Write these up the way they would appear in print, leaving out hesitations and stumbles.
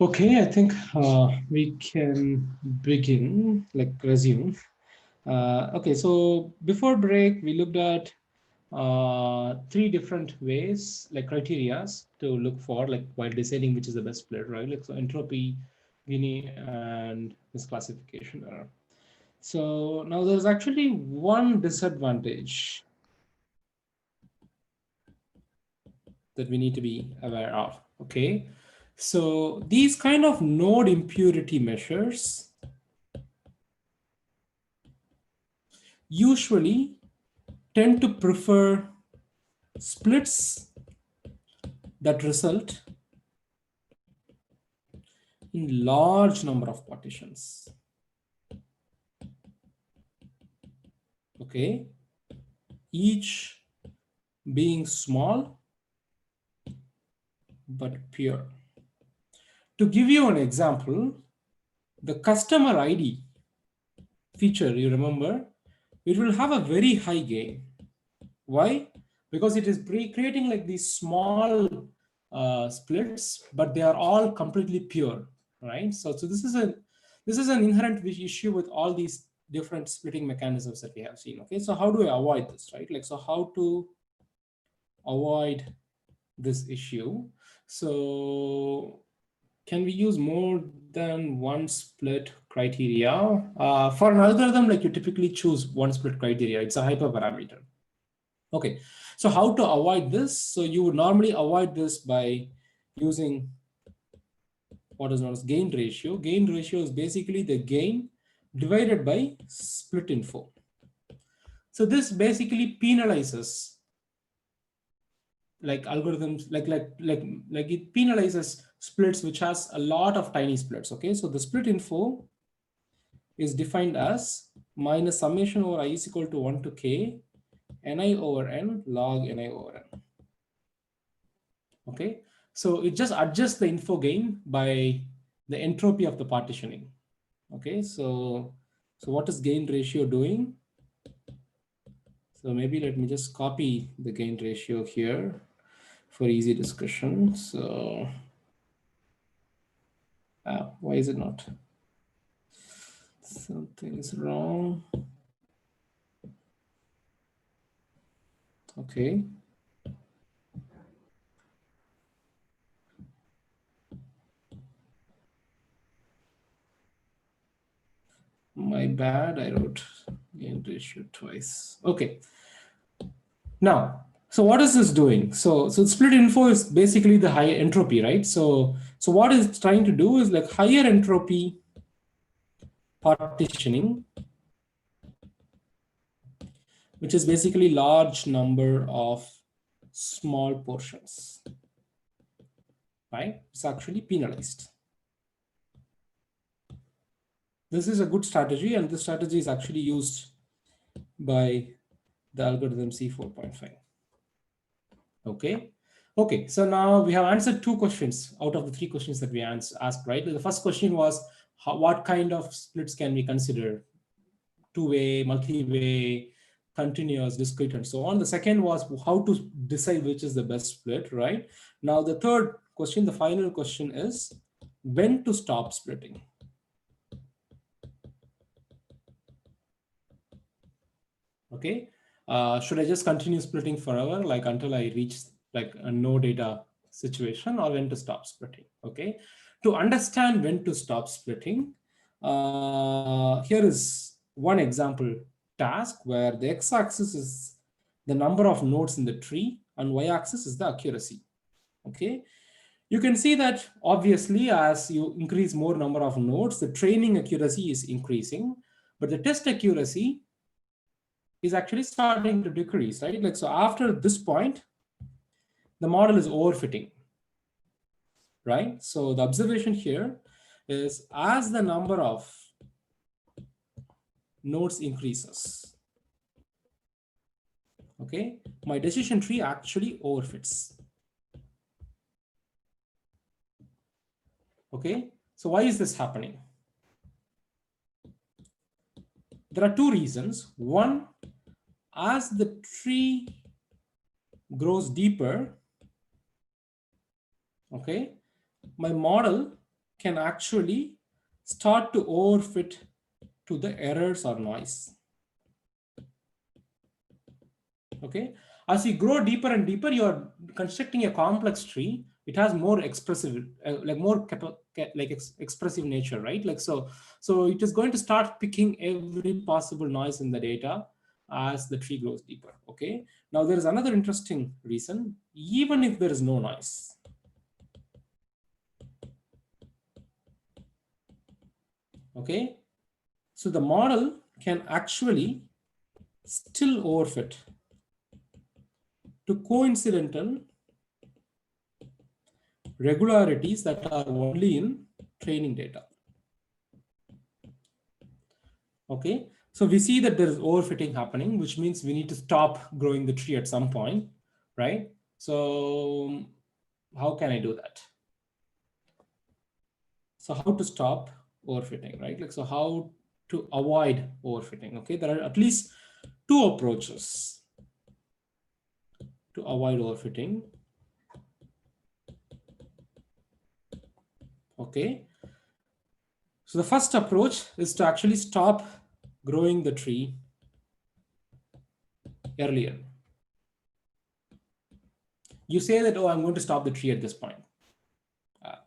Okay, I think we can begin, like resume. Okay, so before break, we looked at three different ways, like criterias to look for, like while deciding which is the best split, right? Like so entropy, Gini, and misclassification error. So now there's actually one disadvantage that we need to be aware of, okay? So these kind of node impurity measures usually tend to prefer splits that result in large number of partitions, okay? Each being small but pure. To give you an example, the customer ID feature, you remember, it will have a very high gain. Why? Because it is creating like these small splits, but they are all completely pure, right? So this is an inherent issue with all these different splitting mechanisms that we have seen. Okay, so how do I avoid this, right? Like, so how to avoid this issue? So can we use more than one split criteria? For an algorithm, like you typically choose one split criteria. It's a hyperparameter. Okay, so how to avoid this? So you would normally avoid this by using what is known as gain ratio. Gain ratio is basically the gain divided by split info. So this basically penalizes like algorithms, like it penalizes splits which has a lot of tiny splits. Okay, so the split info is defined as minus summation over I is equal to 1 to k ni over n log ni over n. Okay, so it just adjusts the info gain by the entropy of the partitioning. Okay, so what is gain ratio doing? So maybe let me just copy the gain ratio here for easy discussion. So why is it not? Something is wrong. Okay. My bad, I wrote gain ratio twice. Okay. Now, so what is this doing? So split info is basically the high entropy, right? So what it's trying to do is like higher entropy partitioning, which is basically large number of small portions, right? It's actually penalized. This is a good strategy, and this strategy is actually used by the algorithm C4.5. Okay. Okay, so now we have answered two questions out of the three questions that we asked, right? The first question was, what kind of splits can we consider? Two-way, multi-way, continuous, discrete, and so on. The second was how to decide which is the best split, right? Now, the third question, the final question is when to stop splitting. Okay, should I just continue splitting forever, like until I reach like a no data situation, or when to stop splitting? Okay, to understand when to stop splitting, here is one example task where the x-axis is the number of nodes in the tree and y-axis is the accuracy. Okay, you can see that obviously as you increase more number of nodes, the training accuracy is increasing, but the test accuracy is actually starting to decrease, right? Like, so after this point, the model is overfitting, right? So the observation here is as the number of nodes increases, okay, my decision tree actually overfits. Okay, so why is this happening? There are two reasons. One, as the tree grows deeper, okay, my model can actually start to overfit to the errors or noise. Okay, as you grow deeper and deeper, you're constructing a complex tree. It has more expressive, like more expressive nature, right? Like so it is going to start picking every possible noise in the data as the tree grows deeper. Okay, now there is another interesting reason. Even if there is no noise, okay, so the model can actually still overfit to coincidental regularities that are only in training data. Okay, so we see that there is overfitting happening, which means we need to stop growing the tree at some point, right? So how can I do that? So how to stop overfitting, right? Like, so how to avoid overfitting? Okay, there are at least two approaches to avoid overfitting. Okay, so the first approach is to actually stop growing the tree earlier. You say that, oh, I'm going to stop the tree at this point.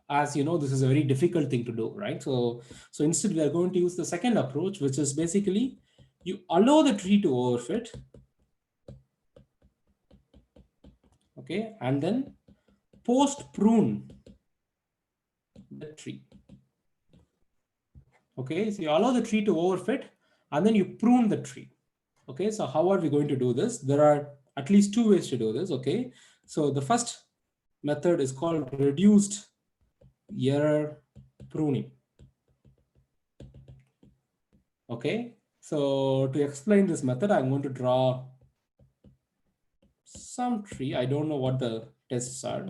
As you know, this is a very difficult thing to do, right? So instead we are going to use the second approach, which is basically you allow the tree to overfit, okay, and then post prune the tree. Okay, so you allow the tree to overfit and then you prune the tree. Okay, so how are we going to do this? There are at least two ways to do this. Okay, so the first method is called reduced error pruning. Okay, so to explain this method, I'm going to draw some tree. I don't know what the tests are.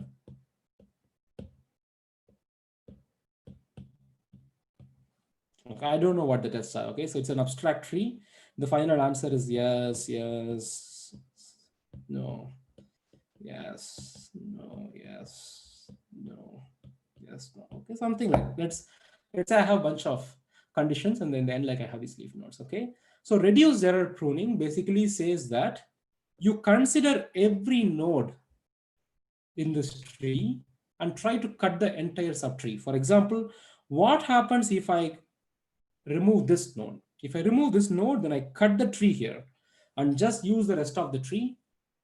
Okay, I don't know what the tests are. Okay, so it's an abstract tree. The final answer is yes, yes, no, yes, no, yes, no, yes, no. Okay, something like let's say I have a bunch of conditions, and then in the end, like I have these leaf nodes. Okay, so reduced error pruning basically says that you consider every node in this tree and try to cut the entire subtree. For example, what happens if I remove this node? If I remove this node, then I cut the tree here and just use the rest of the tree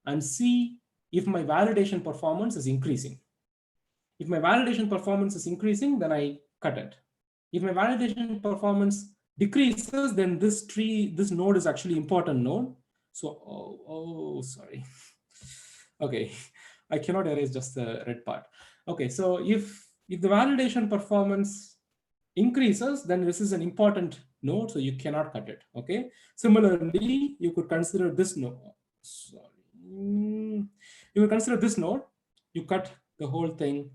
and see if my validation performance is increasing. If my validation performance is increasing, then I cut it. If my validation performance decreases, then this node is actually important node. So, sorry. Okay, I cannot erase just the red part. Okay, so if the validation performance increases, then this is an important node, so you cannot cut it. Okay, similarly, you could consider this node. Sorry, you would consider this node. You cut the whole thing,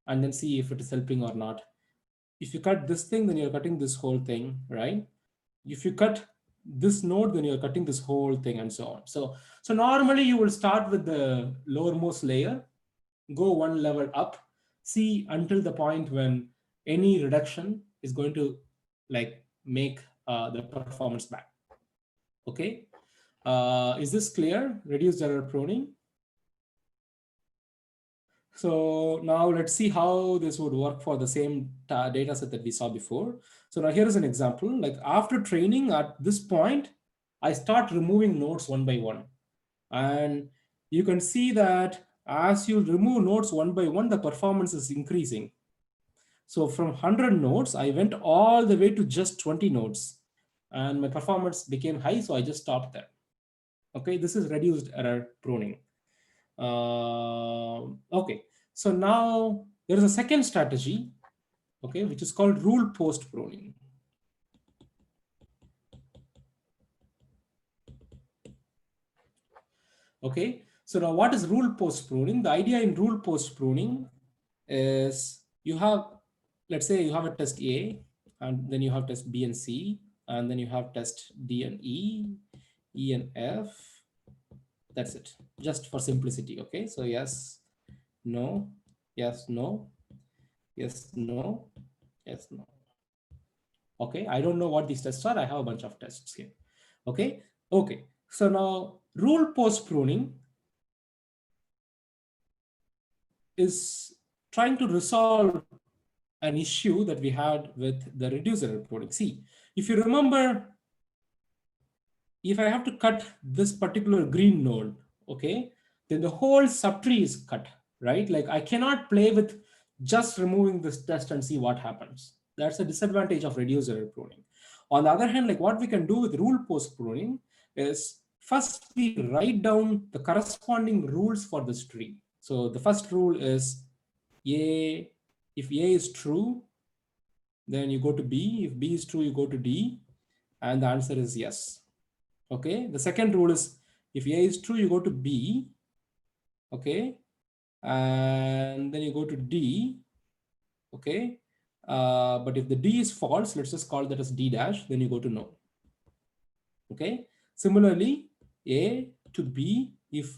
and then see if it is helping or not. If you cut this thing, then you're cutting this whole thing, right? If you cut this node, then you're cutting this whole thing, and so on. So normally you will start with the lowermost layer, go one level up, see until the point when any reduction is going to like make the performance back. Okay, is this clear? Reduced error pruning. So now let's see how this would work for the same data set that we saw before. So now here is an example. Like after training at this point, I start removing nodes one by one. And you can see that as you remove nodes one by one, the performance is increasing. So from 100 nodes, I went all the way to just 20 nodes. And my performance became high, so I just stopped there. Okay, this is reduced error pruning. Okay, so now there is a second strategy, okay, which is called rule post pruning. Okay, so now what is rule post pruning? The idea in rule post pruning is you have, let's say you have a test A, and then you have test B and C, and then you have test D and E, E and F. That's it, just for simplicity. Okay, so yes, no, yes, no, yes, no, Yes, no. Okay, I don't know what these tests are. I have a bunch of tests here. Okay, okay. So now rule post pruning is trying to resolve an issue that we had with the reducer pruning. See, if you remember, if I have to cut this particular green node, okay, then the whole subtree is cut, right? Like I cannot play with just removing this test and see what happens. That's a disadvantage of reducer pruning. On the other hand, like what we can do with rule post pruning is first we write down the corresponding rules for this tree. So the first rule is A, if A is true, then you go to B. If B is true, you go to D. And the answer is yes. Okay. The second rule is if A is true, you go to B. Okay. And then you go to D. Okay. But if the D is false, let's just call that as D dash, then you go to no. Okay. Similarly, A to B, if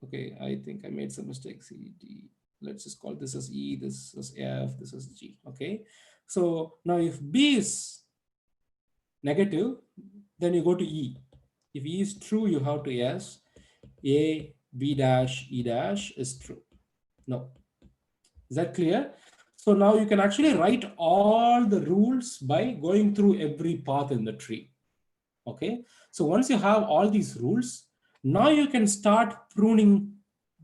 okay, I think I made some mistakes. C, D. Let's just call this as E, this is F, this is G. Okay. So now if B is negative, then you go to E. If E is true, you have to yes. A, B dash, E dash is true. No. Is that clear? So now you can actually write all the rules by going through every path in the tree. Okay. So once you have all these rules, now you can start pruning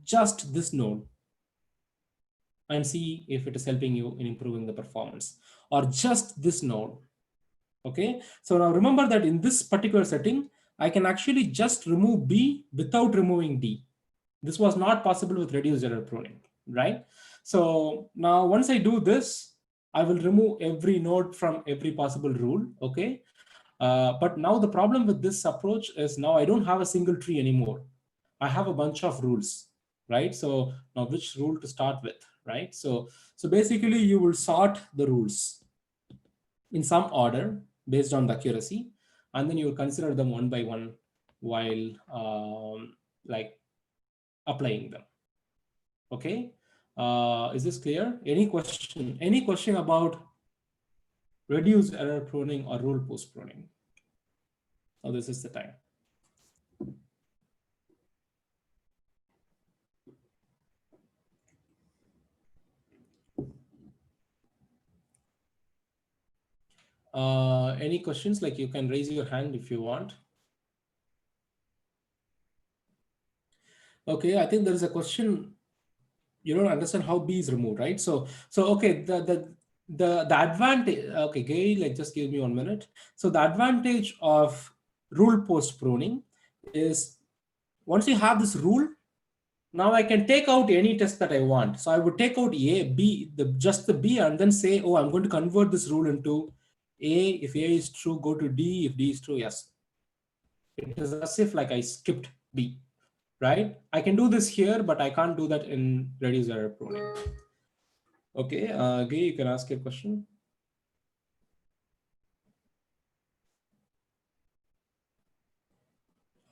just this node and see if it is helping you in improving the performance, or just this node. Okay, so now remember that in this particular setting, I can actually just remove B without removing D. This was not possible with reduced error pruning, right? So now once I do this, I will remove every node from every possible rule, okay? But now the problem with this approach is now I don't have a single tree anymore. I have a bunch of rules, right? So now which rule to start with, right? So basically you will sort the rules in some order based on the accuracy, and then you will consider them one by one while like applying them. Okay, is this clear? Any question? Any question about reduced error pruning or rule post pruning? Now this is the time. Any questions? Like you can raise your hand if you want. Okay, I think there is a question. You don't understand how B is removed, right? So okay, the advantage. Okay, Gay, like just give me 1 minute. So the advantage of rule post pruning is once you have this rule, now I can take out any test that I want. So I would take out A, B, just the B, and then say, oh, I'm going to convert this rule into A. If A is true, go to D. If D is true, yes. It is as if like I skipped B, right? I can do this here, but I can't do that in reduced error pruning. Okay, Gay, you can ask your question.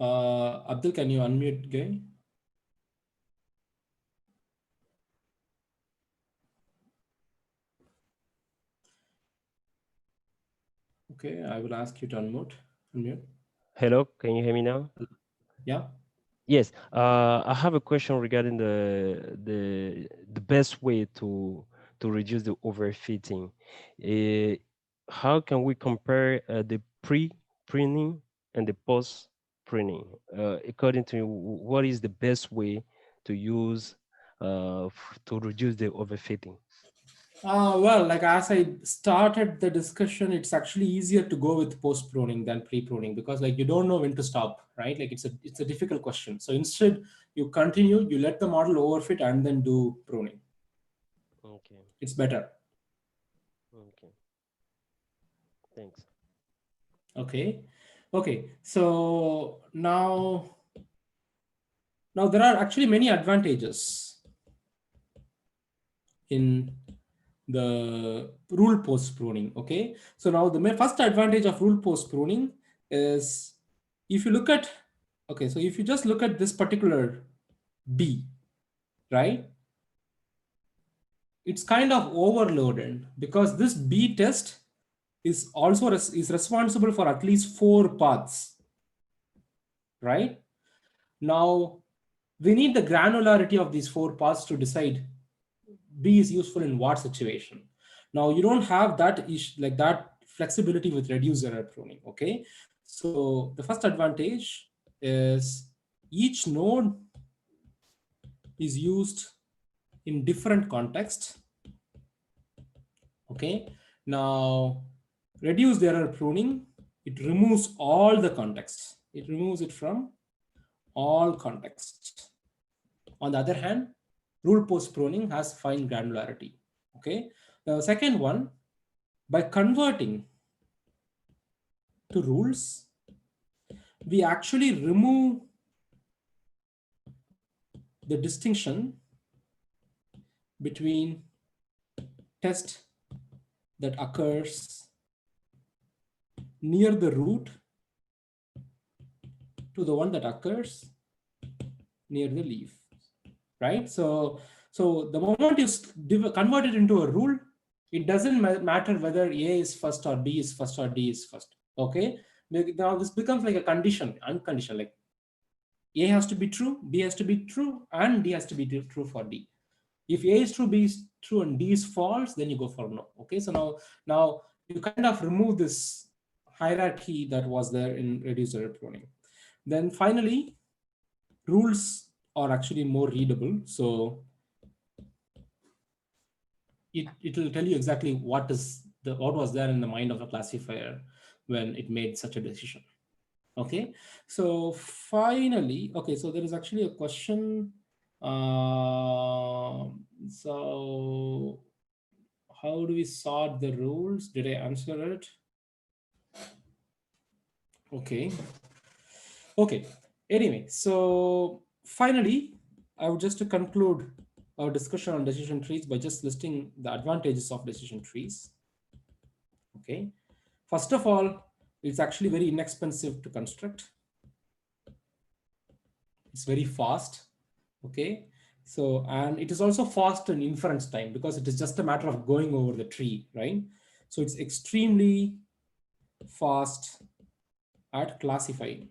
Abdul, can you unmute Gay? Okay, I will ask you to unmute. Hello, can you hear me now? Yeah. Yes, I have a question regarding the best way to reduce the overfitting. Uh, how can we compare the pre-pruning and the post-pruning? According to you, what is the best way to use to reduce the overfitting? Well, like as I started the discussion, it's actually easier to go with post pruning than pre pruning because like you don't know when to stop, right? Like it's a difficult question. So instead, you continue, you let the model overfit, and then do pruning. Okay, It's better. okay, thanks. Okay, okay. So now there are actually many advantages in the rule post pruning. Okay, so now the first advantage of rule post pruning is if you look at, okay, so if you just look at this particular B, right, it's kind of overloaded because this B test is also is responsible for at least 4 paths, right? Now, we need the granularity of these 4 paths to decide B is useful in what situation. Now, you don't have that like that flexibility with reduced error pruning, okay? So the first advantage is each node is used in different contexts, okay? Now, reduced error pruning, it removes all the context. It removes it from all context. On the other hand, rule post pruning has fine granularity, okay? The second one, by converting to rules, we actually remove the distinction between test that occurs near the root to the one that occurs near the leaf, right? So the moment you convert it into a rule, it doesn't matter whether A is first or B is first or D is first, okay? Now this becomes like a condition, unconditional, like A has to be true, B has to be true, and D has to be true for D. If A is true, B is true, and D is false, then you go for no. Okay, so now you kind of remove this hierarchy that was there in reduced error pruning. Then finally, rules are actually more readable. So it will tell you exactly what was there in the mind of a classifier when it made such a decision. Okay, so finally, okay, so there is actually a question. So how do we sort the rules? Did I answer it? Okay. Okay. Anyway, so finally, I would just to conclude our discussion on decision trees by just listing the advantages of decision trees. Okay. First of all, it's actually very inexpensive to construct. It's very fast. Okay. So, and it is also fast in inference time because it is just a matter of going over the tree, right? So it's extremely fast at classifying.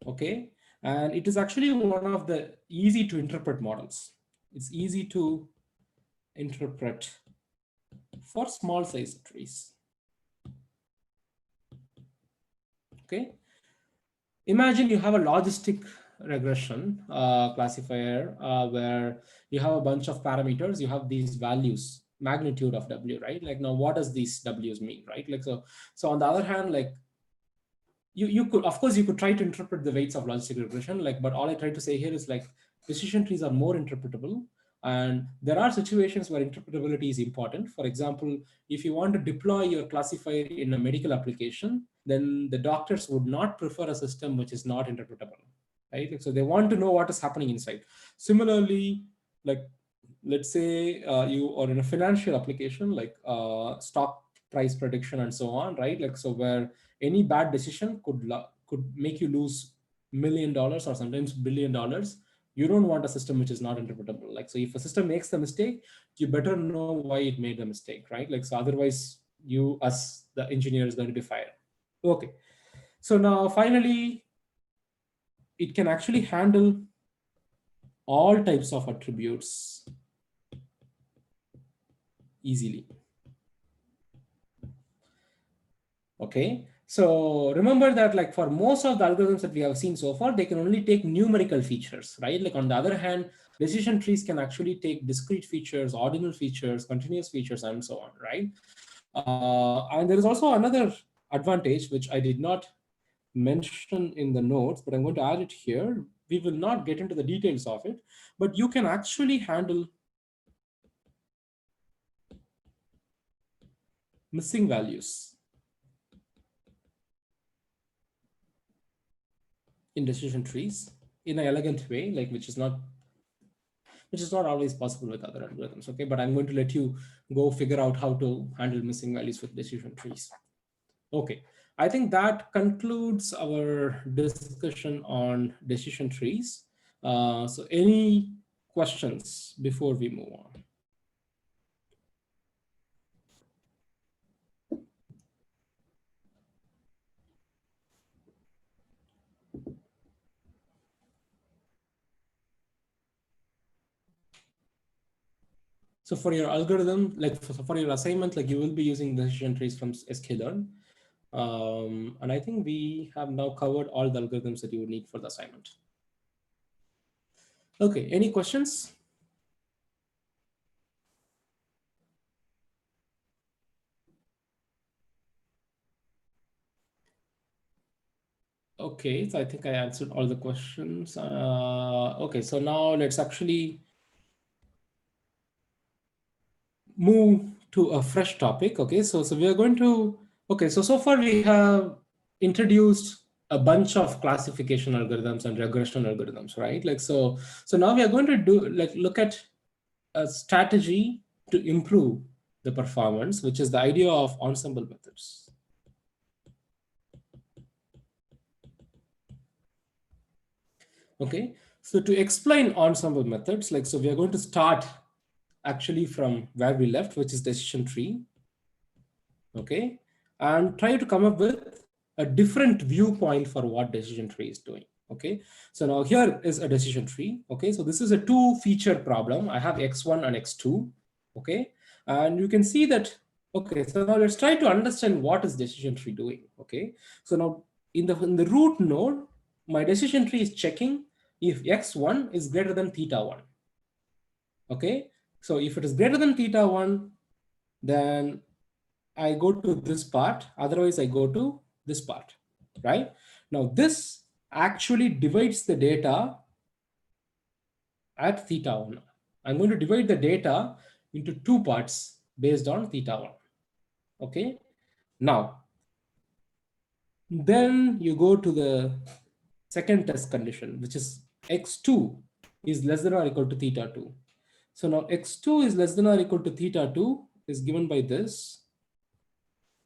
Okay. And it is actually one of the easy to interpret models. It's easy to interpret for small size trees. Okay. Imagine you have a logistic regression classifier where you have a bunch of parameters, you have these values, magnitude of W, right? Like now what does these W's mean, right? Like so on the other hand, like you could, of course, you could try to interpret the weights of logistic regression, like, but all I try to say here is like decision trees are more interpretable. And there are situations where interpretability is important. For example, if you want to deploy your classifier in a medical application, then the doctors would not prefer a system which is not interpretable, right? Like, so they want to know what is happening inside. Similarly, like let's say you are in a financial application like stock price prediction and so on, right? Like so where any bad decision could make you lose $1 million or sometimes $1 billion. You don't want a system which is not interpretable. Like so if a system makes the mistake, you better know why it made the mistake, right? Like so otherwise you as the engineer is going to be fired. Okay, so now finally it can actually handle all types of attributes easily. Okay, so remember that like for most of the algorithms that we have seen so far, they can only take numerical features, right? Like on the other hand, decision trees can actually take discrete features, ordinal features, continuous features, and so on, right? And there is also another advantage which I did not mention in the notes, but I'm going to add it here. We will not get into the details of it, but you can actually handle missing values in decision trees in an elegant way, like which is not always possible with other algorithms. Okay, but I'm going to let you go figure out how to handle missing values with decision trees. Okay, I think that concludes our discussion on decision trees. So any questions before we move on? So for your algorithm, like for your assignment, like you will be using decision trees from sklearn. And I think we have now covered all the algorithms that you would need for the assignment. Okay, any questions? Okay, so I think I answered all the questions. Okay, so now let's actually move to a fresh topic. Okay, so we are going to, okay, so far we have introduced a bunch of classification algorithms and regression algorithms, right? Like, so now we are going to do, like, look at a strategy to improve the performance, which is the idea of ensemble methods. Okay, so to explain ensemble methods, like, so we are going to start actually from where we left, which is decision tree. Okay, and try to come up with a different viewpoint for what decision tree is doing. Okay, so now here is a decision tree. Okay, so this is a two feature problem. I have x1 and x2. Okay, and you can see that. Okay, so now let's try to understand what is decision tree doing. Okay, so now in the root node, my decision tree is checking if x1 is greater than theta1. Okay, so if it is greater than theta1, then I go to this part, otherwise I go to this part, right? Now this actually divides the data at theta1. I'm going to divide the data into two parts based on theta1, okay? Now, then you go to the second test condition, which is x2 is less than or equal to theta2. So now x2 is less than or equal to theta2 is given by this,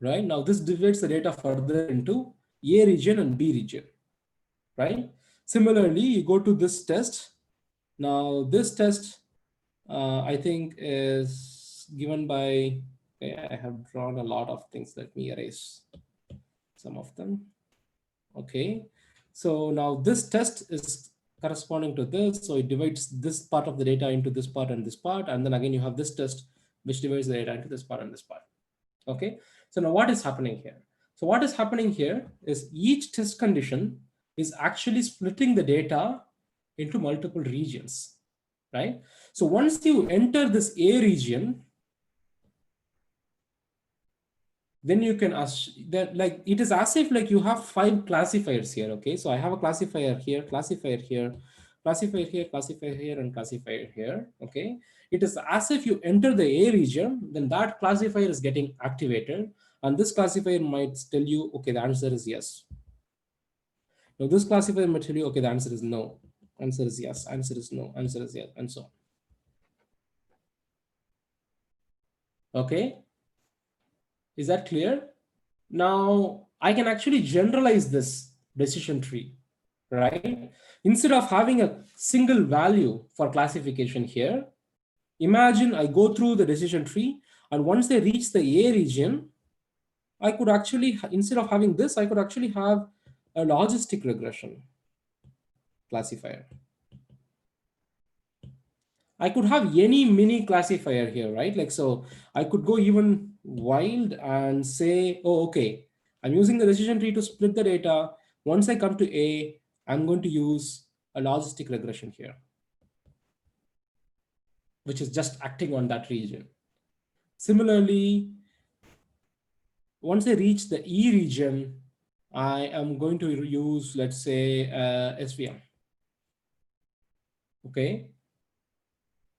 right? Now this divides the data further into A region and B region, right? Similarly, you go to this test. Now this test, I think is given by, okay, I have drawn a lot of things. Let me erase some of them. Okay, so now this test is corresponding to this. So it divides this part of the data into this part and this part. And then again, you have this test, which divides the data into this part and this part. Okay, so now what is happening here? So what is happening here is each test condition is actually splitting the data into multiple regions, right? So once you enter this A region, then you can ask that, like, it is as if like you have 5 classifiers here. Okay, so I have a classifier here, classifier here, classifier here, classifier here, and classifier here. Okay, it is as if you enter the A region, then that classifier is getting activated, and this classifier might tell you, okay, the answer is yes. Now this classifier might tell you, okay, the answer is no, answer is yes, answer is no, answer is yes, and so on. Okay, is that clear? Now I can actually generalize this decision tree, right? Instead of having a single value for classification here, imagine I go through the decision tree, and once they reach the A region, I could actually, instead of having this, I could actually have a logistic regression classifier. I could have any mini classifier here, right? Like, so I could go even wild and say, oh, okay, I'm using the decision tree to split the data. Once I come to A, I'm going to use a logistic regression here, which is just acting on that region. Similarly, once I reach the E region, I am going to use, let's say, SVM. Okay.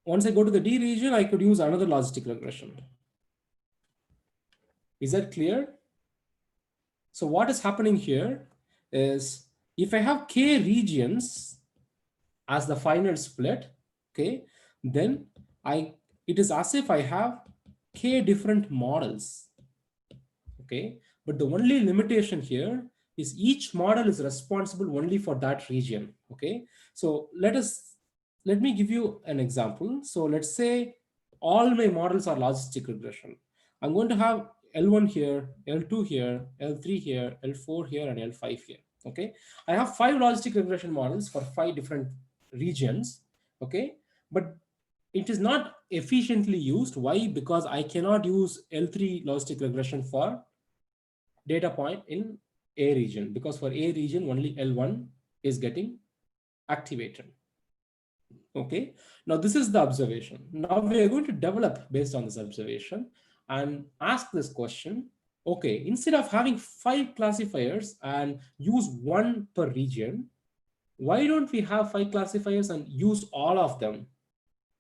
Once I go to the D region, I could use another logistic regression. Is that clear? So what is happening here is if I have K regions as the final split, okay, then it is as if I have K different models, okay, but the only limitation here is each model is responsible only for that region, okay. So let us let me give you an example. So let's say all my models are logistic regression. I'm going to have L1 here, L2 here, L3 here, L4 here, and L5 here. Okay. I have 5 logistic regression models for 5 different regions. Okay. But it is not efficiently used. Why? Because I cannot use L3 logistic regression for data point in A region, because for A region only L1 is getting activated. Okay, now this is the observation. Now we are going to develop based on this observation and ask this question. Okay, instead of having 5 classifiers and use one per region, why don't we have 5 classifiers and use all of them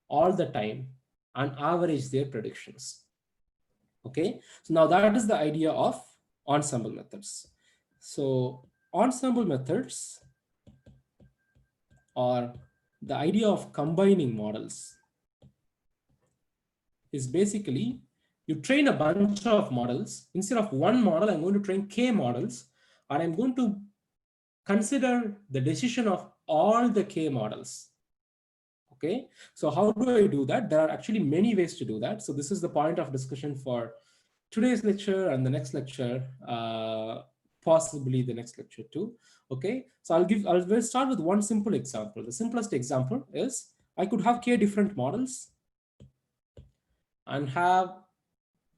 all the time and average their predictions? Okay, so now that is the idea of ensemble methods. So ensemble methods are the idea of combining models. Is basically you train a bunch of models. Instead of one model, I'm going to train K models, and I'm going to consider the decision of all the K models. Okay, so how do I do that? There are actually many ways to do that. So this is the point of discussion for today's lecture and the next lecture, possibly the next lecture too. Okay, so I'll start with one simple example. The simplest example is I could have K different models and have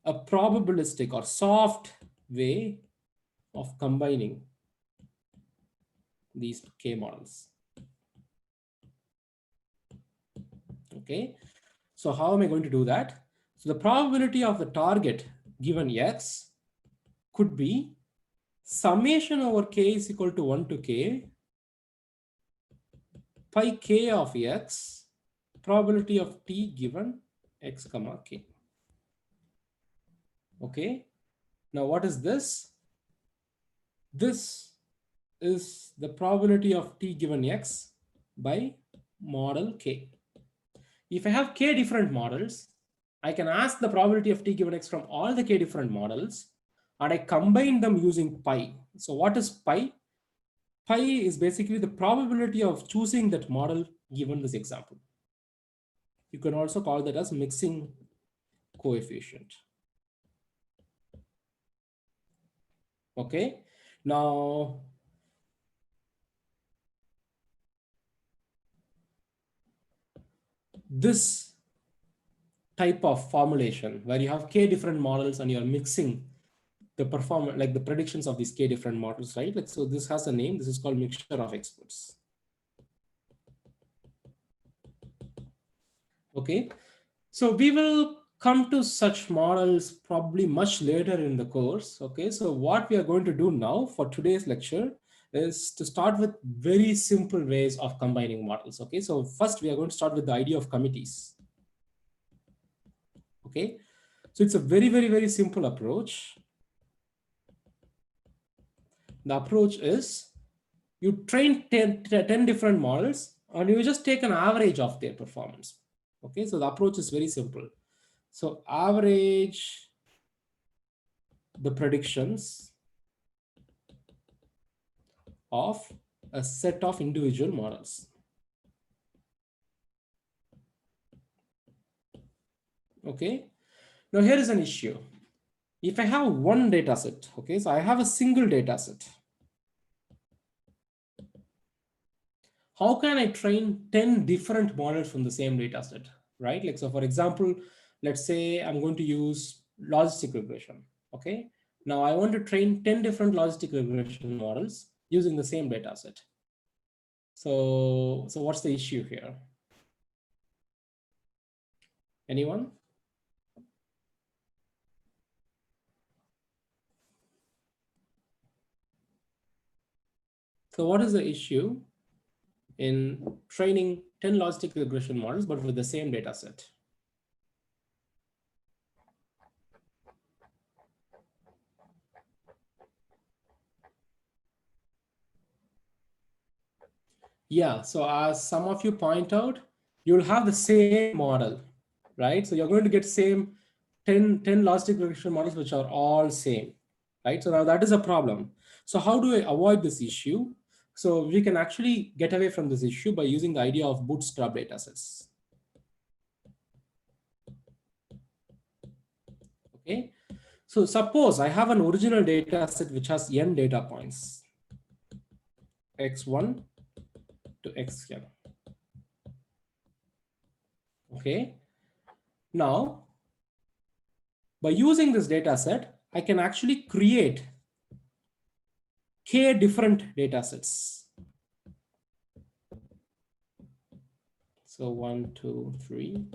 a probabilistic or soft way of combining these K models. Okay, so how am I going to do that? So the probability of the target given X could be summation over K is equal to 1 to K pi K of X probability of T given X comma K. Okay, now what is this? This is the probability of T given X by model K. If I have K different models, I can ask the probability of T given X from all the K different models, and I combine them using pi. So what is pi? Pi is basically the probability of choosing that model given this example. You can also call that as mixing coefficient. Okay, now this type of formulation where you have K different models and you're mixing the performance, like the predictions of these K different models, right? Like, so this has a name. This is called mixture of experts. Okay, so we will come to such models probably much later in the course. Okay, so what we are going to do now for today's lecture is to start with very simple ways of combining models. Okay, so first we are going to start with the idea of committees. Okay, so it's a very simple approach. The approach is you train 10 different models and you just take an average of their performance. Okay, so the approach is very simple. So average the predictions of a set of individual models. Okay, now here is an issue. If I have one data set, okay, so I have a single data set. How can I train 10 different models from the same data set, right? Like, so for example, let's say I'm going to use logistic regression. Okay, now I want to train 10 different logistic regression models using the same data set. So what's the issue here? Anyone? So what is the issue in training 10 logistic regression models, but with the same data set? Yeah, so as some of you point out, you'll have the same model, right? So you're going to get same 10 logistic regression models, which are all same, right? So now that is a problem. So how do I avoid this issue? So we can actually get away from this issue by using the idea of bootstrap datasets. Okay. So suppose I have an original data set which has n data points, x1 to xn. Okay. Now, by using this data set, I can actually create k different data sets. So 1, 2, 3.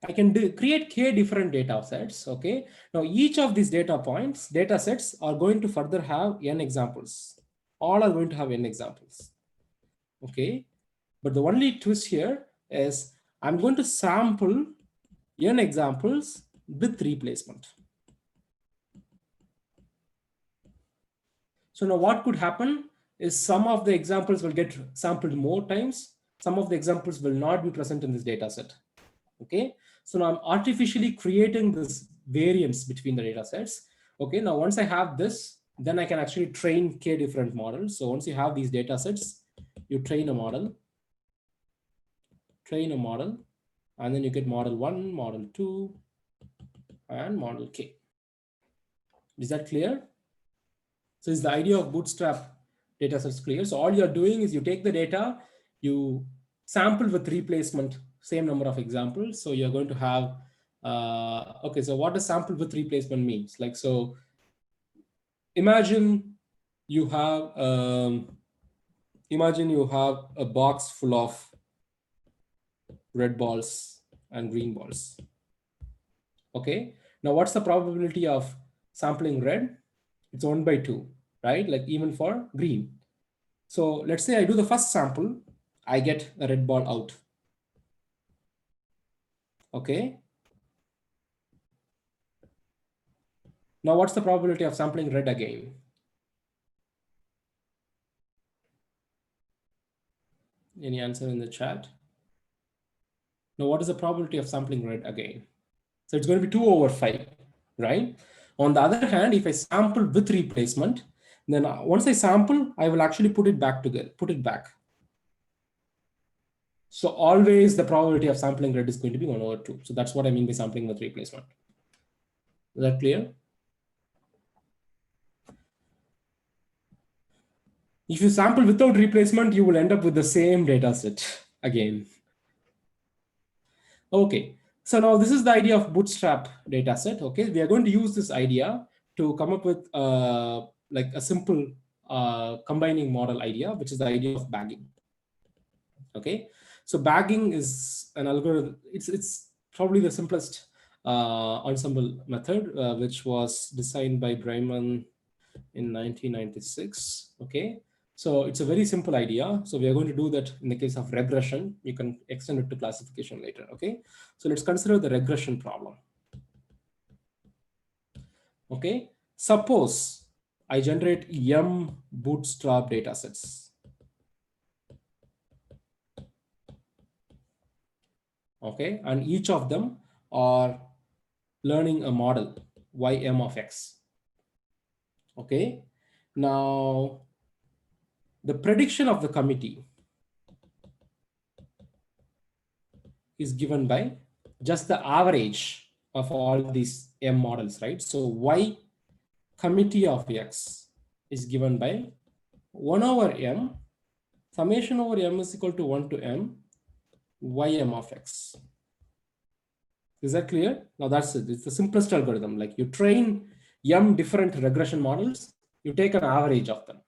I can create k different data sets. Okay. Now each of these data sets are going to further have n examples. All are going to have n examples. Okay. But the only twist here is I'm going to sample n examples with replacement. So now what could happen is some of the examples will get sampled more times. Some of the examples will not be present in this data set. Okay. So now I'm artificially creating this variance between the data sets. Okay. Now, once I have this, then I can actually train k different models. So once you have these data sets, you train a model, and then you get model 1, model 2, and model k. Is that clear? So is the idea of bootstrap data sets clear? So all you're doing is you take the data, you sample with replacement, same number of examples. So you're going to have, okay, so what does sample with replacement means? Like, so imagine you have, a box full of red balls and green balls. Okay. Now what's the probability of sampling red? It's 1 by 2, right? Like even for green. So let's say I do the first sample, I get a red ball out. Okay. Now what's the probability of sampling red again? Any answer in the chat? Now what is the probability of sampling red again? So it's going to be 2 over 5, right? On the other hand, if I sample with replacement, then once I sample, I will actually put it back together, put it back. So always the probability of sampling red is going to be 1 over 2. So that's what I mean by sampling with replacement. Is that clear? If you sample without replacement, you will end up with the same data set again. Okay, so now this is the idea of bootstrap data set. Okay, we are going to use this idea to come up with like a simple combining model idea, which is the idea of bagging. Okay, so bagging is an algorithm. It's probably the simplest ensemble method, which was designed by Breiman in 1996. Okay, so it's a very simple idea. So we are going to do that in the case of regression. You can extend it to classification later. Okay, so let's consider the regression problem. Okay, suppose I generate m bootstrap datasets. Okay, and each of them are learning a model ym of x. Okay, now the prediction of the committee is given by just the average of all these m models, right? So y committee of x is given by 1 over m, summation over m is equal to 1 to m, ym of x. Is that clear? Now that's it. It's the simplest algorithm. Like you train m different regression models, you take an average of them.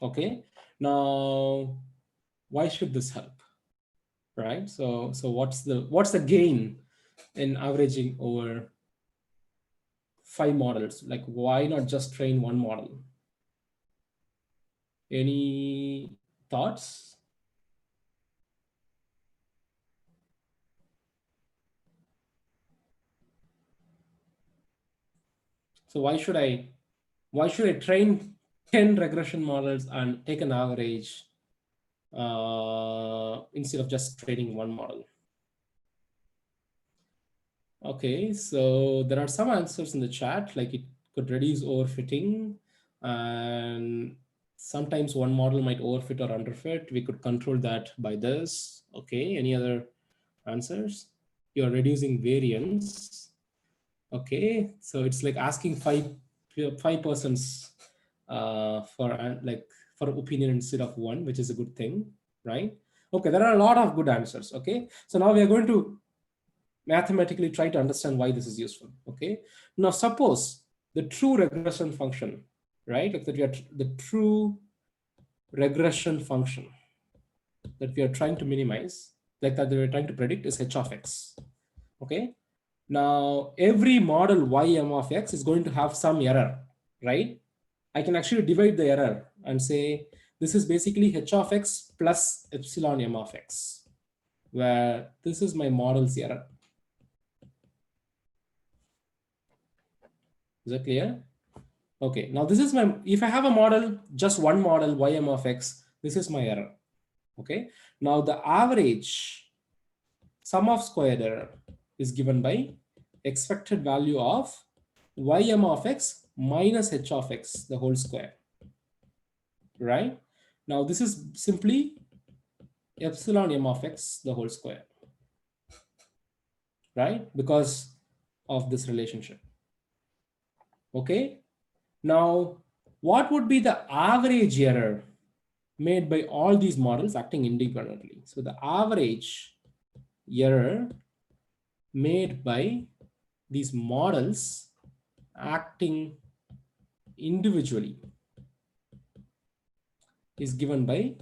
Okay. Now, why should this help? Right. So what's the gain in averaging over 5 models? Like why not just train one model? Any thoughts? So why should I train 10 regression models and take an average instead of just training one model? Okay, so there are some answers in the chat, like it could reduce overfitting and Sometimes one model might overfit or underfit. We could control that by this. Okay, any other answers? You're reducing variance. Okay, so it's like asking five persons for opinion instead of one, which is a good thing, right? Okay, there are a lot of good answers. Okay, so now we are going to mathematically try to understand why this is useful. Okay, now suppose the true regression function, right? Like that we are the true regression function that we are trying to minimize, like that we are trying to predict, is h of x. Okay, now every model ym of x is going to have some error, right? I can actually divide the error and say this is basically h of x plus epsilon m of x, where this is my model's error. Is that clear? Okay, now this is my, if I have a model, just one model ym of x, this is my error. Okay, now the average sum of squared error is given by expected value of ym of x minus h of x, the whole square, right? Now this is simply epsilon m of x, the whole square, right? Because of this relationship. Okay, now what would be the average error made by all these models acting independently? So the average error made by these models acting individually is given by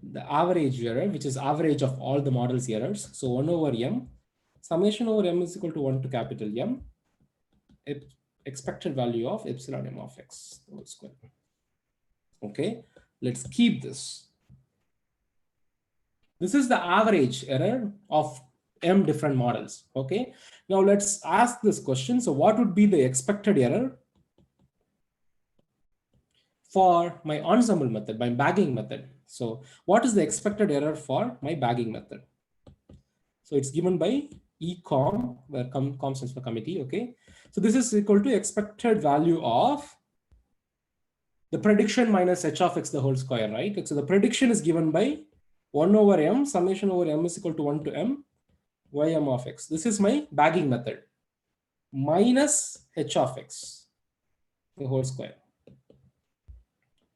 the average error, which is average of all the models errors. So 1 over m, summation over m is equal to 1 to capital M, expected value of epsilon m of x whole square. Okay, let's keep this. This is the average error of m different models. Okay, now let's ask this question. So what would be the expected error for my ensemble method, my bagging method? So what is the expected error for my bagging method? So it's given by ecom, where com stands for committee. Okay, so this is equal to expected value of the prediction minus h of x the whole square, right? So the prediction is given by 1 over m, summation over m is equal to 1 to m, ym of x. This is my bagging method, minus h of x, the whole square.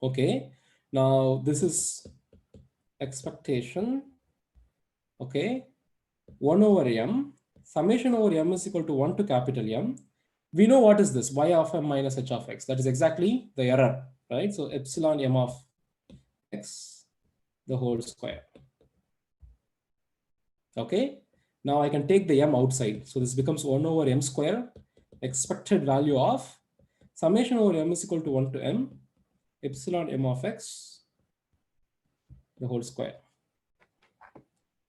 Okay, now this is expectation. Okay, 1 over m, summation over m is equal to 1 to capital M. We know what is this, y of m minus h of x. That is exactly the error, right? So epsilon m of x, the whole square. Okay, now I can take the m outside. So this becomes 1 over m square, expected value of summation over m is equal to 1 to m, epsilon m of x, the whole square,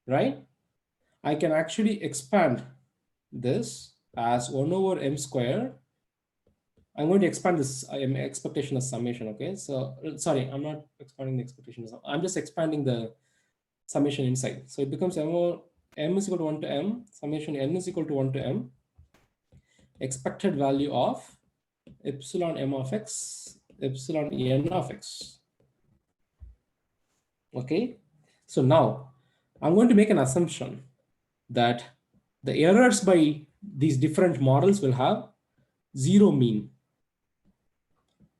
right? I can actually expand this as 1 over m square. I'm going to expand this expectation as summation. Okay, so sorry, I'm not expanding the expectation. I'm just expanding the summation inside. So it becomes m is equal to 1 to m, summation n is equal to 1 to m, expected value of epsilon m of x, epsilon n of x. Okay, so now I'm going to make an assumption that the errors by these different models will have zero mean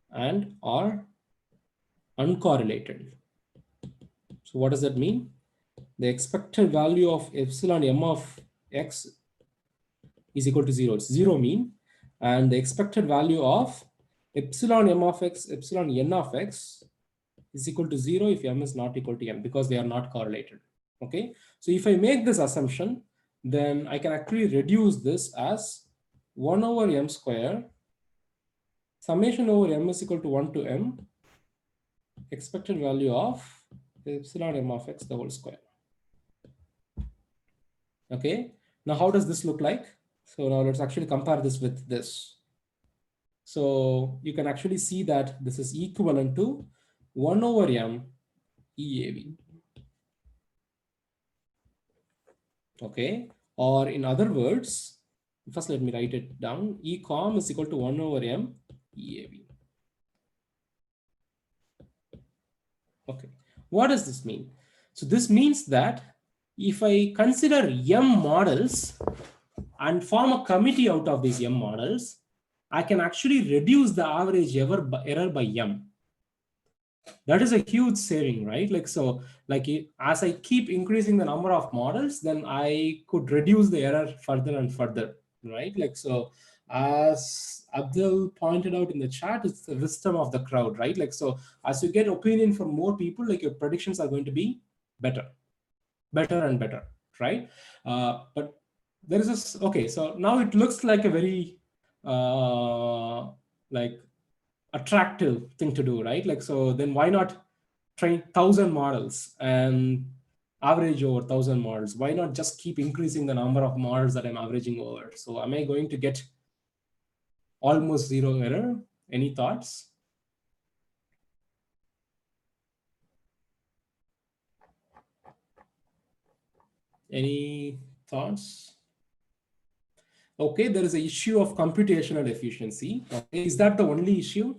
and are uncorrelated. So what does that mean? The expected value of epsilon m of x is equal to 0. It's zero mean. And the expected value of epsilon m of x, epsilon n of x is equal to 0 if m is not equal to n, because they are not correlated. Okay, so if I make this assumption, then I can actually reduce this as 1 over m square, summation over m is equal to 1 to m, expected value of epsilon m of x the whole square. Okay, now how does this look like? So now let's actually compare this with this. So you can actually see that this is equivalent to 1 over m EAV. Okay, or in other words, first let me write it down. Ecom is equal to 1 over m EAV. Okay, what does this mean? So this means that if I consider M models and form a committee out of these M models, I can actually reduce the average error by M. That is a huge saving, right? Like, so like as I keep increasing the number of models, then I could reduce the error further and further, right? Like, so as Abdul pointed out in the chat, it's the wisdom of the crowd, right? Like, so as you get opinion from more people, like your predictions are going to be better and better, right? But there is this, okay, so now it looks like a very like attractive thing to do, right? Like, so then why not train 1,000 models and average over 1,000 models? Why not just keep increasing the number of models that I'm averaging over? So am I going to get almost zero error? Any thoughts? Any thoughts? Okay, there is an issue of computational efficiency. Okay, is that the only issue?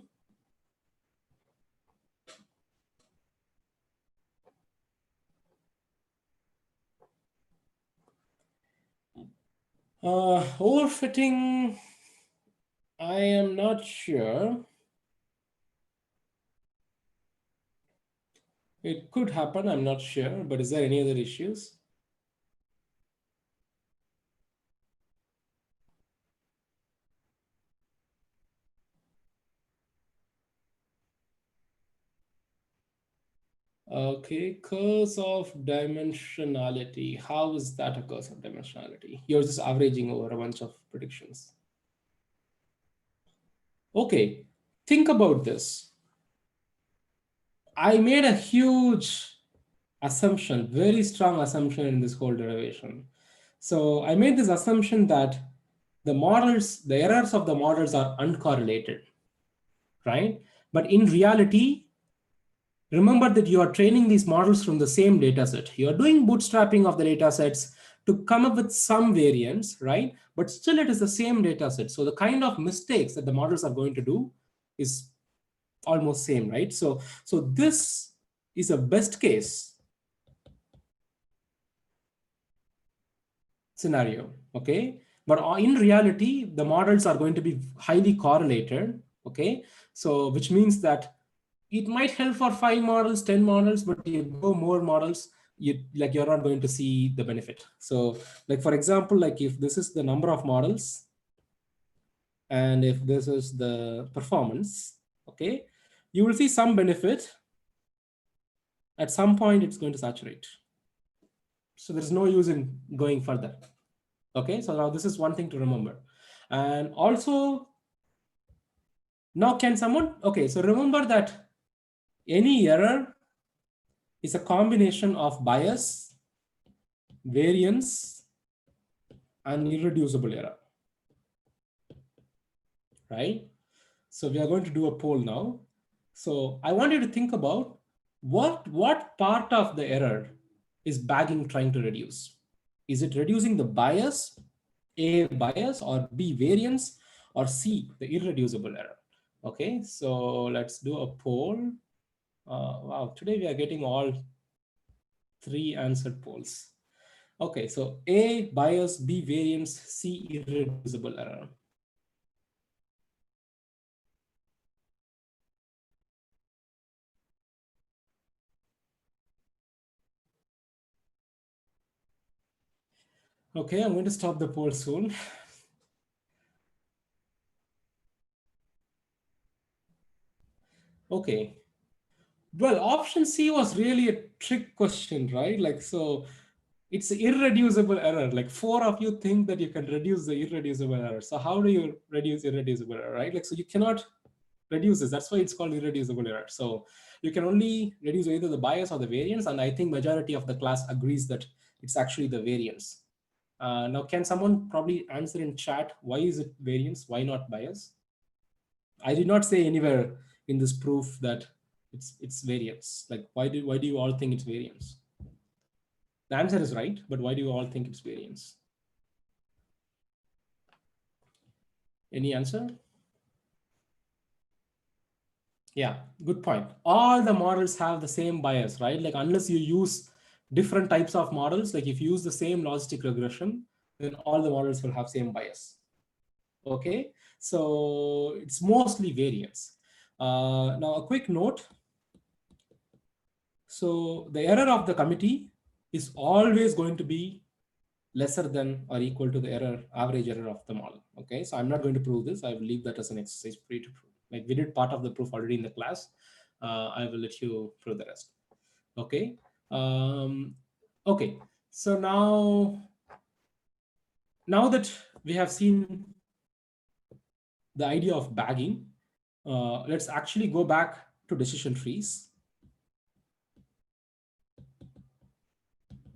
Overfitting, I am not sure. It could happen, I'm not sure, but is there any other issues? Okay, curse of dimensionality. How is that a curse of dimensionality? You're just averaging over a bunch of predictions. Okay, think about this. I made a huge assumption, very strong assumption in this whole derivation. So I made this assumption that the errors of the models are uncorrelated, right? But in reality, remember that you are training these models from the same data set. You are doing bootstrapping of the data sets to come up with some variance, right? But still it is the same data set. So the kind of mistakes that the models are going to do is almost same, right? So this is a best case scenario, okay? But in reality, the models are going to be highly correlated, okay? So which means that it might help for 5 models, 10 models, but you go more models, you're not going to see the benefit. So like, for example, like if this is the number of models and if this is the performance, okay, you will see some benefit. At some point, it's going to saturate. So there's no use in going further. Okay, so now this is one thing to remember. And also, now can someone, okay, so remember that any error is a combination of bias, variance, and irreducible error, right? So we are going to do a poll now. So I want you to think about what part of the error is bagging trying to reduce. Is it reducing the bias, A bias, or B variance, or C the irreducible error? Okay, so let's do a poll. Wow, today we are getting all 3 answered polls. Okay, so A bias, B variance, C irreducible error. Okay, I'm going to stop the poll soon. Okay. Well, option C was really a trick question, right? Like, so it's irreducible error. Like 4 of you think that you can reduce the irreducible error. So how do you reduce irreducible error, right? Like, so you cannot reduce this. That's why it's called irreducible error. So you can only reduce either the bias or the variance. And I think majority of the class agrees that it's actually the variance. Now, can someone probably answer in chat, why is it variance? Why not bias? I did not say anywhere in this proof that it's variance. Like, why do you all think it's variance? The answer is right, but why do you all think it's variance? Any answer? Yeah, good point. All the models have the same bias, right? Like unless you use different types of models, like if you use the same logistic regression, then all the models will have same bias. Okay, so it's mostly variance. Now a quick note. So the error of the committee is always going to be lesser than or equal to the average error of the model. Okay, so I'm not going to prove this. I will leave that as an exercise for you to prove. Like we did part of the proof already in the class. I will let you prove the rest. Okay. Um, okay. So now that we have seen the idea of bagging, let's actually go back to decision trees.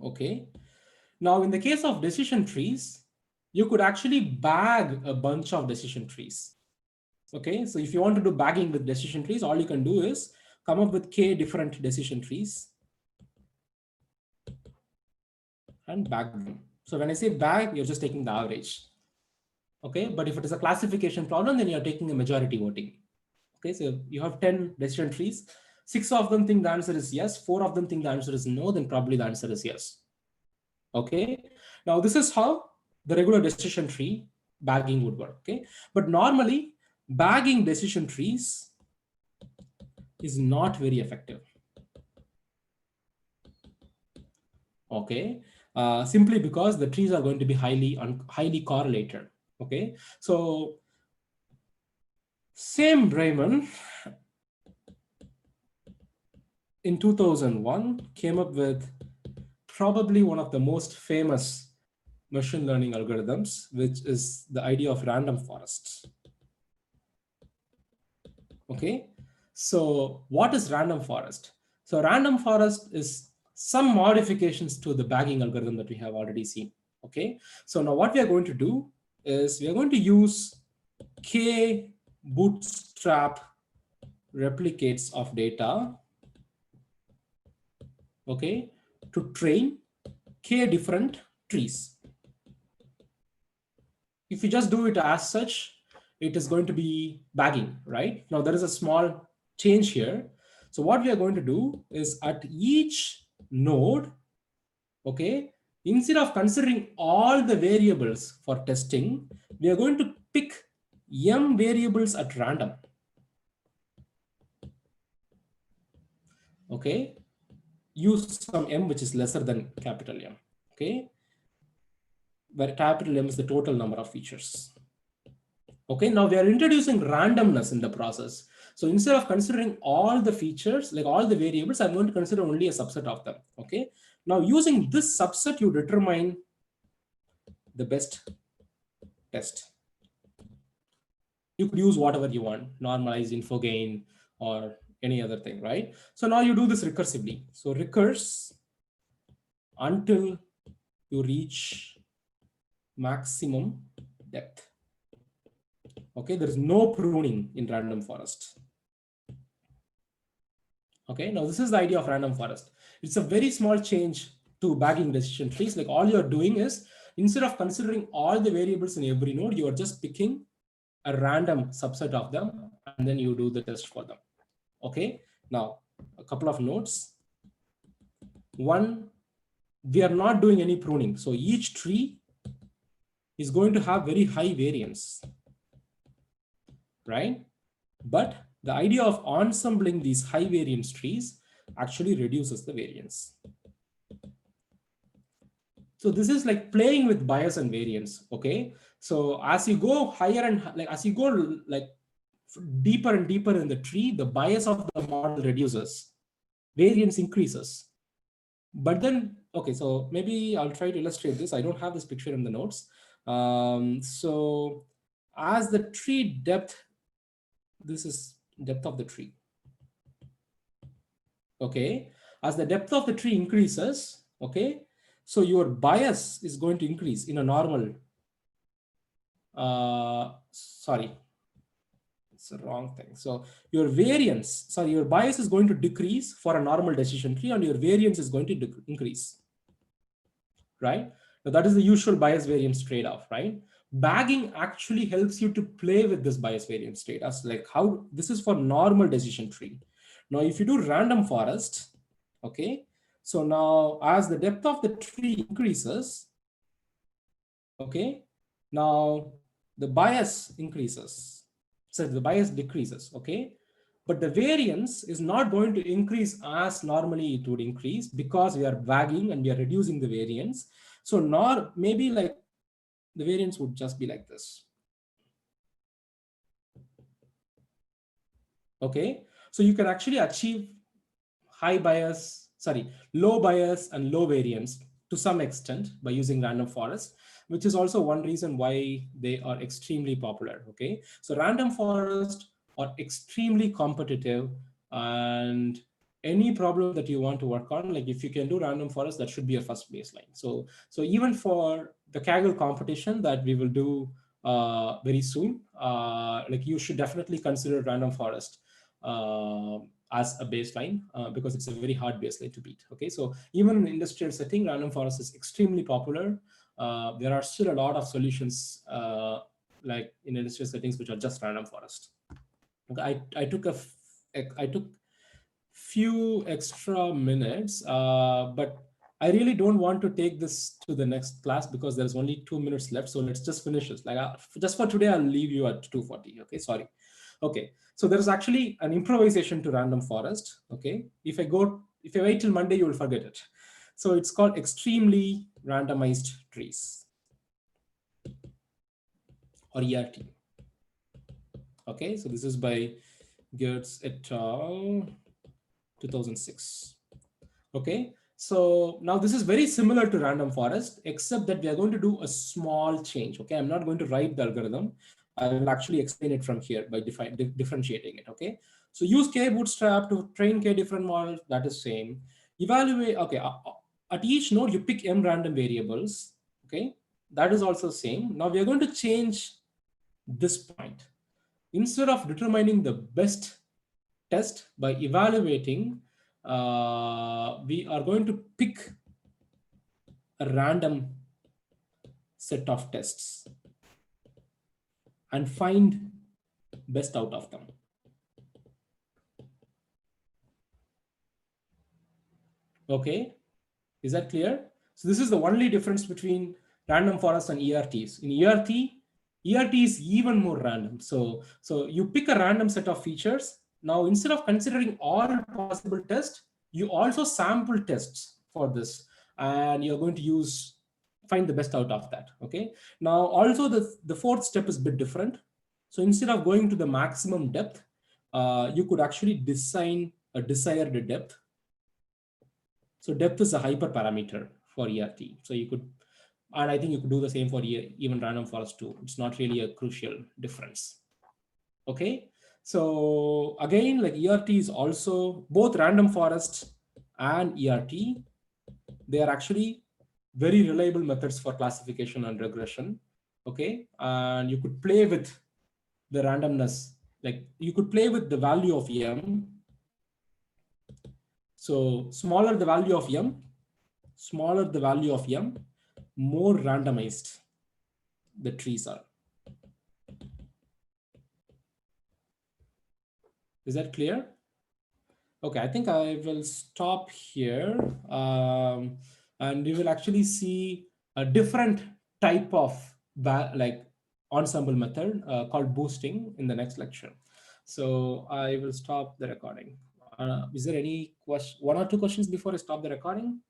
Okay. Now, in the case of decision trees, you could actually bag a bunch of decision trees. Okay, so if you want to do bagging with decision trees, all you can do is come up with k different decision trees and bag them. So when I say bag, you're just taking the average. Okay, but if it is a classification problem, then you're taking a majority voting. Okay, so you have 10 decision trees. 6 of them think the answer is yes, 4 of them think the answer is no, then probably the answer is yes. Okay, now this is how the regular decision tree bagging would work. Okay, but normally bagging decision trees is not very effective. Okay, simply because the trees are going to be highly correlated. Okay, so same Brayman in 2001 came up with probably one of the most famous machine learning algorithms, which is the idea of random forests. Okay, so what is random forest? So random forest is some modifications to the bagging algorithm that we have already seen. Okay, so now what we are going to do is we are going to use k bootstrap replicates of data, okay, to train k different trees. If you just do it as such, it is going to be bagging, right? Now there is a small change here. So what we are going to do is at each node, okay, instead of considering all the variables for testing, we are going to pick m variables at random. Okay, use some m which is lesser than capital M. Okay, where capital M is the total number of features. Okay, now we are introducing randomness in the process. So instead of considering all the features, like all the variables, I'm going to consider only a subset of them. Okay, now using this subset, you determine the best test. You could use whatever you want, normalized, info gain, or any other thing, right? So now you do this recursively. So recurse until you reach maximum depth. Okay, there is no pruning in random forest. Okay, now this is the idea of random forest. It's a very small change to bagging decision trees. Like all you're doing is instead of considering all the variables in every node, you are just picking a random subset of them and then you do the test for them. Okay, now a couple of notes. One, we are not doing any pruning. So each tree is going to have very high variance, right? But the idea of ensembling these high variance trees actually reduces the variance. So this is like playing with bias and variance. Okay, so as you go higher and like as you go like deeper and deeper in the tree, the bias of the model reduces, variance increases. But then, okay, so maybe I'll try to illustrate this. I don't have this picture in the notes. So as the tree depth, this is depth of the tree. Okay, as the depth of the tree increases, okay, so your bias is going to increase in a normal, sorry, it's the wrong thing. So your variance, sorry, your bias is going to decrease for a normal decision tree and your variance is going to increase, right? Now that is the usual bias variance trade-off, right? Bagging actually helps you to play with this bias variance data. So like how this is for normal decision tree. Now, if you do random forest, okay, so now as the depth of the tree increases, okay, now the bias increases. So the bias decreases, okay, but the variance is not going to increase as normally it would increase because we are bagging and we are reducing the variance. So nor maybe like the variance would just be like this. Okay, so you can actually achieve low bias and low variance to some extent by using random forest, which is also one reason why they are extremely popular. Okay, so random forest are extremely competitive, and any problem that you want to work on, like if you can do random forest, that should be your first baseline. So even for the Kaggle competition that we will do very soon, like you should definitely consider random forest as a baseline because it's a very hard baseline to beat. Okay, so even in industrial setting, random forest is extremely popular. There are still a lot of solutions like in industrial settings which are just random forest. Okay, I took few extra minutes, but I really don't want to take this to the next class because there's only 2 minutes left. So let's just finish this. Like just for today, I'll leave you at 2:40. Okay, sorry. Okay, so there's actually an improvisation to random forest. Okay, if I wait till Monday, you will forget it. So it's called extremely randomized trees, or ERT. Okay, so this is by Gertz et al. 2006. Okay, so now this is very similar to random forest, except that we are going to do a small change. Okay, I'm not going to write the algorithm. I will actually explain it from here by differentiating it. Okay, so use K bootstrap to train K different models. That is same. Evaluate. Okay, at each node you pick m random variables. Okay, that is also same. Now we are going to change this point. Instead of determining the best test by evaluating, we are going to pick a random set of tests and find best out of them. Okay, is that clear? So this is the only difference between random forest and ERTs. In ERT is even more random. So you pick a random set of features. Now, instead of considering all possible tests, you also sample tests for this, and you're going to find the best out of that. Okay. Now, also the fourth step is a bit different. So instead of going to the maximum depth, you could actually design a desired depth. So depth is a hyperparameter for ERT. So you could, and I think you could do the same for even random forest too. It's not really a crucial difference. Okay. So again, like ERT is also both random forest and ERT. They are actually very reliable methods for classification and regression. Okay. And you could play with the randomness. Like you could play with the value of M. So smaller the value of M, more randomized the trees are. Is that clear? Okay, I think I will stop here. And we will actually see a different type of like ensemble method called boosting in the next lecture. So I will stop the recording. Is there any question, one or two questions before I stop the recording?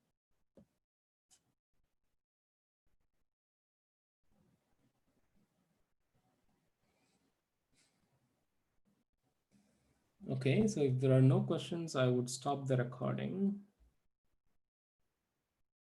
Okay, so if there are no questions, I would stop the recording.